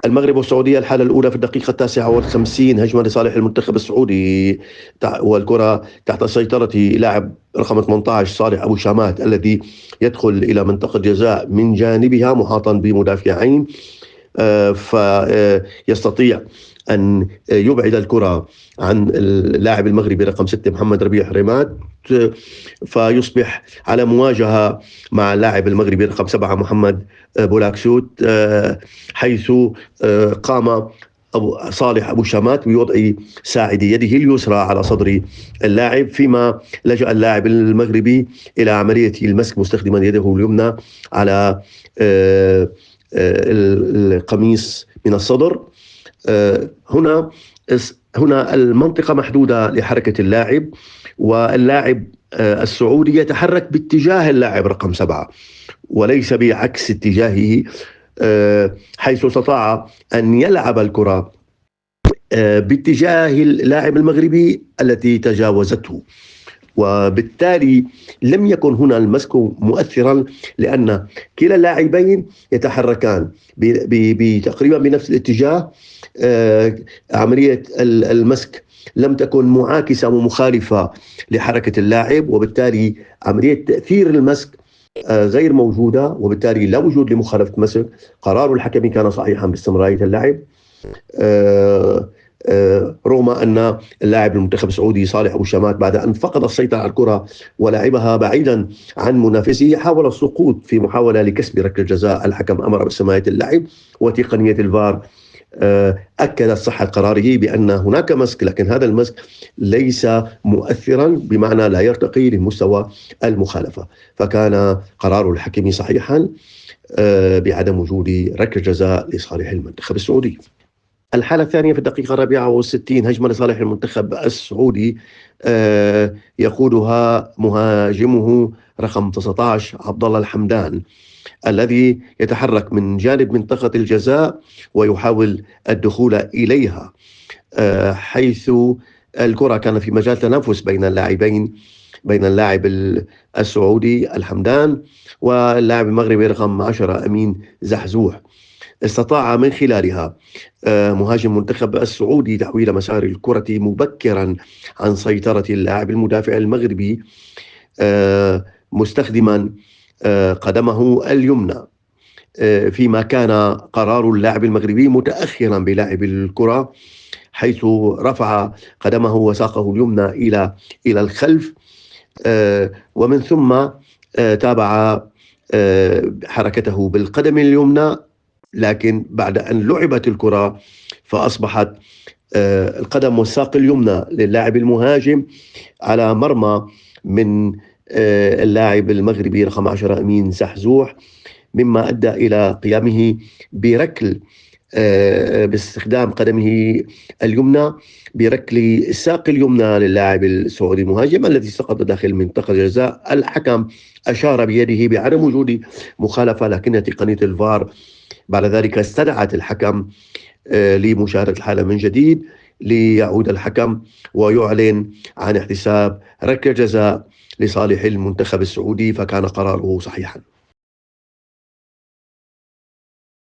المغرب والسعودية. الحالة الأولى في الدقيقة 59 هجمة لصالح المنتخب السعودي، والكرة تحت سيطرة لاعب رقم 18 صالح أبو شامات الذي يدخل إلى منطقة جزاء من جانبها محاطا بمدافعين، فيستطيع أن يبعد الكرة عن اللاعب المغربي رقم 6 محمد ربيع رماد، فيصبح على مواجهة مع اللاعب المغربي رقم 7 محمد بولاكسوت، حيث قام صالح أبو شامات بوضع ساعد يده اليسرى على صدر اللاعب، فيما لجأ اللاعب المغربي إلى عملية المسك مستخدما يده اليمنى على القميص من الصدر. هنا المنطقة محدودة لحركة اللاعب، واللاعب السعودي يتحرك باتجاه اللاعب رقم 7 وليس بعكس اتجاهه، حيث استطاع أن يلعب الكرة باتجاه اللاعب المغربي التي تجاوزته، وبالتالي لم يكن هنا المسك مؤثرا، لأن كلا اللاعبين يتحركان تقريبا بنفس الاتجاه. عملية المسك لم تكن معاكسة ومخالفة لحركة اللاعب، وبالتالي عملية تأثير المسك غير موجودة، وبالتالي لا وجود لمخالفة مسك. قرار الحكم كان صحيحا باستمرارية اللاعب، رغم أن اللاعب المنتخب السعودي صالح أبو شامات بعد أن فقد السيطرة على الكرة ولعبها بعيدا عن منافسه حاول السقوط في محاولة لكسب ركلة جزاء. الحكم أمر بسماحية اللعب، وتقنية الفار أكدت صحة قراره بأن هناك مسك، لكن هذا المسك ليس مؤثرا بمعنى لا يرتقي لمستوى المخالفة، فكان قرار الحكم صحيحا بعدم وجود ركلة جزاء لصالح المنتخب السعودي. الحالة الثانية في الدقيقة 64 هجمة لصالح المنتخب السعودي، يقودها مهاجمه رقم 19 عبد الله الحمدان الذي يتحرك من جانب منطقة الجزاء ويحاول الدخول إليها، حيث الكرة كان في مجال تنافس بين اللاعبين، بين اللاعب السعودي الحمدان واللاعب المغربي رقم 10 أمين زحزوح. استطاع من خلالها مهاجم المنتخب السعودي تحويل مسار الكرة مبكرا عن سيطرة اللاعب المدافع المغربي، مستخدما قدمه اليمنى، فيما كان قرار اللاعب المغربي متأخرا بلاعب الكرة، حيث رفع قدمه وساقه اليمنى إلى الخلف، ومن ثم تابع حركته بالقدم اليمنى، لكن بعد أن لعبت الكرة فأصبحت القدم والساق اليمنى للاعب المهاجم على مرمى من اللاعب المغربي رقم 10 أمين زحزوح، مما أدى إلى قيامه بركل باستخدام قدمه اليمنى بركل الساق اليمنى للاعب السعودي المهاجم الذي سقط داخل منطقة الجزاء. الحكم أشار بيده بعدم وجود مخالفة، لكن تقنية الفار بعد ذلك استدعت الحكم لمشاهدة الحالة من جديد، ليعود الحكم ويعلن عن احتساب ركلة جزاء لصالح المنتخب السعودي، فكان قراره صحيحا.